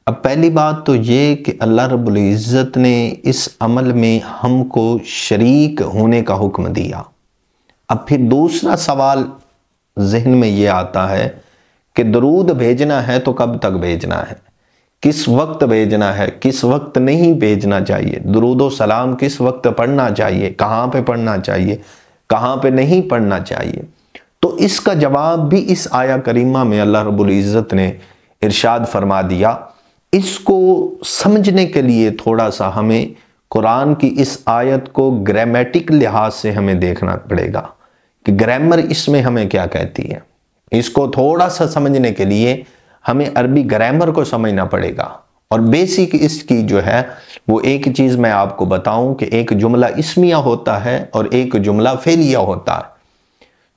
اب پہلی بات تو یہ کہ اللہ رب العزت نے اس عمل میں ہم کو شریک ہونے کا حکم دیا۔ اب پھر دوسرا سوال ذہن میں یہ آتا ہے کہ درود بھیجنا ہے تو کب تک بھیجنا ہے، کس وقت بھیجنا ہے، کس وقت نہیں بھیجنا چاہیے، درود و سلام کس وقت پڑھنا چاہیے، کہاں پہ پڑھنا چاہیے، کہاں پہ نہیں پڑھنا چاہیے۔ تو اس کا جواب بھی اس آیہ کریمہ میں اللہ رب العزت نے ارشاد فرما دیا۔ اس کو سمجھنے کے لیے تھوڑا سا ہمیں قرآن کی اس آیت کو گرامیٹک لحاظ سے ہمیں دیکھنا پڑے گا کہ گرامر اس میں ہمیں کیا کہتی ہے۔ اس کو تھوڑا سا سمجھنے کے لیے ہمیں عربی گرامر کو سمجھنا پڑے گا، اور بیسک اس کی جو ہے وہ ایک چیز میں آپ کو بتاؤں کہ ایک جملہ اسمیہ ہوتا ہے اور ایک جملہ فعلیہ ہوتا ہے۔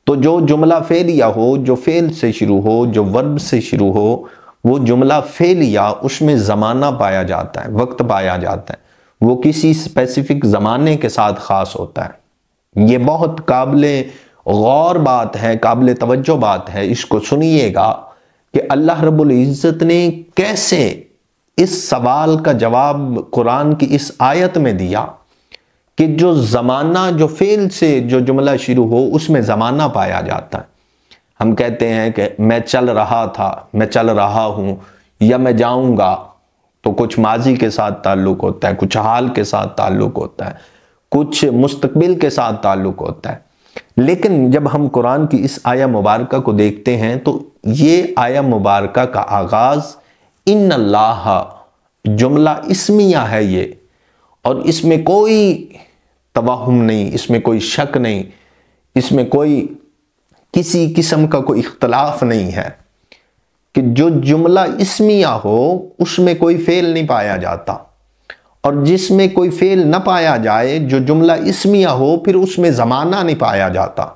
تو جو جملہ فعلیہ ہو، جو فعل سے شروع ہو، جو ورب سے شروع ہو، وہ جملہ فعلیہ، اس میں زمانہ پایا جاتا ہے، وقت پایا جاتا ہے، وہ کسی اسپیسیفک زمانے کے ساتھ خاص ہوتا ہے۔ یہ بہت قابل غور بات ہے، قابل توجہ بات ہے، اس کو سنیے گا کہ اللہ رب العزت نے کیسے اس سوال کا جواب قرآن کی اس آیت میں دیا کہ جو زمانہ، جو فعل سے جو جملہ شروع ہو اس میں زمانہ پایا جاتا ہے۔ ہم کہتے ہیں کہ میں چل رہا تھا، میں چل رہا ہوں، یا میں جاؤں گا، تو کچھ ماضی کے ساتھ تعلق ہوتا ہے، کچھ حال کے ساتھ تعلق ہوتا ہے، کچھ مستقبل کے ساتھ تعلق ہوتا ہے۔ لیکن جب ہم قرآن کی اس آیہ مبارکہ کو دیکھتے ہیں تو یہ آیہ مبارکہ کا آغاز ان اللہ، جملہ اسمیہ ہے یہ، اور اس میں کوئی توہم نہیں، اس میں کوئی شک نہیں، اس میں کوئی کسی قسم کا کوئی اختلاف نہیں ہے کہ جو جملہ اسمیہ ہو اس میں کوئی فعل نہیں پایا جاتا، اور جس میں کوئی فعل نہ پایا جائے، جو جملہ اسمیہ ہو، پھر اس میں زمانہ نہیں پایا جاتا،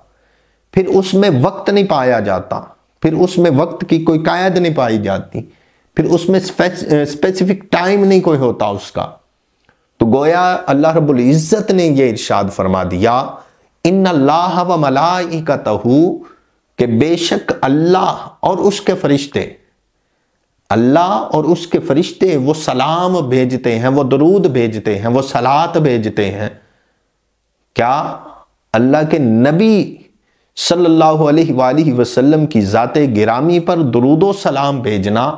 پھر اس میں وقت نہیں پایا جاتا، پھر اس میں وقت کی کوئی قید نہیں پائی جاتی، پھر اس میں اسپیسیفک ٹائم نہیں کوئی ہوتا اس کا۔ تو گویا اللہ رب العزت نے یہ ارشاد فرما دیا ان اللہ و ملائکتہ، کہ بے شک اللہ اور اس کے فرشتے، اللہ اور اس کے فرشتے وہ سلام بھیجتے ہیں، وہ درود بھیجتے ہیں، وہ صلات بھیجتے ہیں۔ کیا اللہ کے نبی صلی اللہ علیہ وآلہ وسلم کی ذات گرامی پر درود و سلام بھیجنا،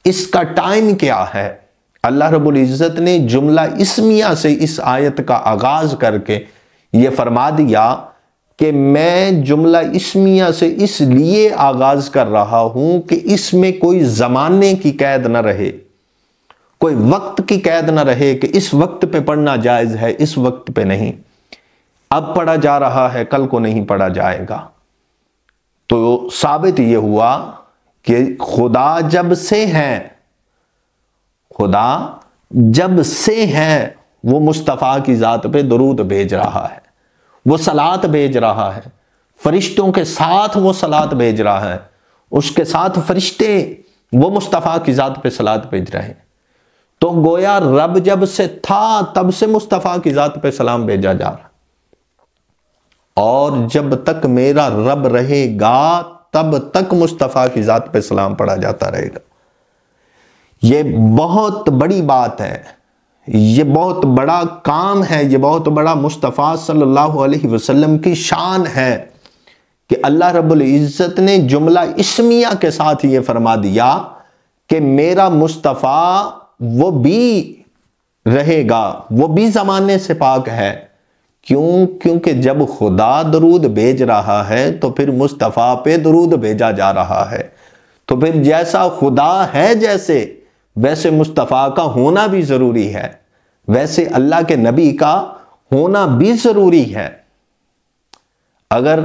اس کا ٹائم کیا ہے؟ اللہ رب العزت نے جملہ اسمیہ سے اس آیت کا آغاز کر کے یہ فرما دیا کہ میں جملہ اسمیہ سے اس لیے آغاز کر رہا ہوں کہ اس میں کوئی زمانے کی قید نہ رہے، کوئی وقت کی قید نہ رہے کہ اس وقت پہ پڑھنا جائز ہے، اس وقت پہ نہیں، اب پڑھا جا رہا ہے، کل کو نہیں پڑھا جائے گا۔ تو ثابت یہ ہوا کہ خدا جب سے ہے، خدا جب سے ہے، وہ مصطفیٰ کی ذات پہ درود بھیج رہا ہے، وہ صلات بھیج رہا ہے، فرشتوں کے ساتھ وہ صلات بھیج رہا ہے، اس کے ساتھ فرشتے وہ مصطفیٰ کی ذات پہ صلات بھیج رہے ہیں۔ تو گویا رب جب سے تھا تب سے مصطفیٰ کی ذات پہ سلام بھیجا جا رہا، اور جب تک میرا رب رہے گا تب تک مصطفیٰ کی ذات پہ سلام پڑھا جاتا رہے گا۔ یہ بہت بڑی بات ہے، یہ بہت بڑا کام ہے، یہ بہت بڑا مصطفیٰ صلی اللہ علیہ وسلم کی شان ہے کہ اللہ رب العزت نے جملہ اسمیہ کے ساتھ یہ فرما دیا کہ میرا مصطفیٰ وہ بھی رہے گا، وہ بھی زمانے سے پاک ہے۔ کیونکہ جب خدا درود بھیج رہا ہے تو پھر مصطفیٰ پہ درود بھیجا جا رہا ہے، تو پھر جیسا خدا ہے جیسے، ویسے مصطفیٰ کا ہونا بھی ضروری ہے، ویسے اللہ کے نبی کا ہونا بھی ضروری ہے۔ اگر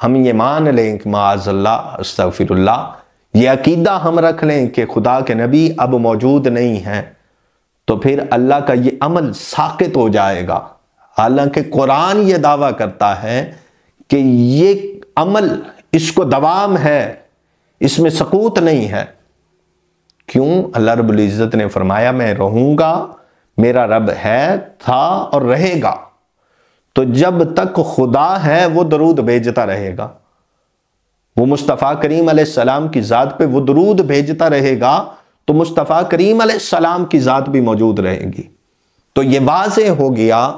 ہم یہ مان لیں کہ معاذ اللہ، استغفر اللہ، یہ عقیدہ ہم رکھ لیں کہ خدا کے نبی اب موجود نہیں ہیں، تو پھر اللہ کا یہ عمل ساقط ہو جائے گا۔ حالانکہ قرآن یہ دعویٰ کرتا ہے کہ یہ عمل، اس کو دوام ہے، اس میں سقوط نہیں ہے۔ کیوں؟ اللہ رب العزت نے فرمایا میں رہوں گا، میرا رب ہے، تھا اور رہے گا۔ تو جب تک خدا ہے وہ درود بھیجتا رہے گا، وہ مصطفیٰ کریم علیہ السلام کی ذات پہ وہ درود بھیجتا رہے گا، تو مصطفیٰ کریم علیہ السلام کی ذات بھی موجود رہے گی۔ تو یہ واضح ہو گیا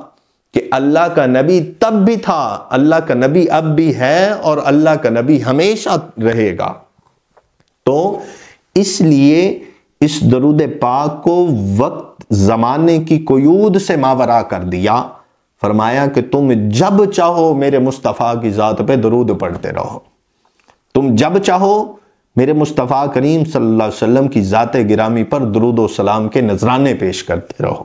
کہ اللہ کا نبی تب بھی تھا، اللہ کا نبی اب بھی ہے، اور اللہ کا نبی ہمیشہ رہے گا۔ تو اس لیے اس درود پاک کو وقت زمانے کی قیود سے ماورا کر دیا، فرمایا کہ تم جب چاہو میرے مصطفیٰ کی ذات پہ درود پڑھتے رہو، تم جب چاہو میرے مصطفیٰ کریم صلی اللہ علیہ وسلم کی ذات گرامی پر درود و سلام کے نذرانے پیش کرتے رہو۔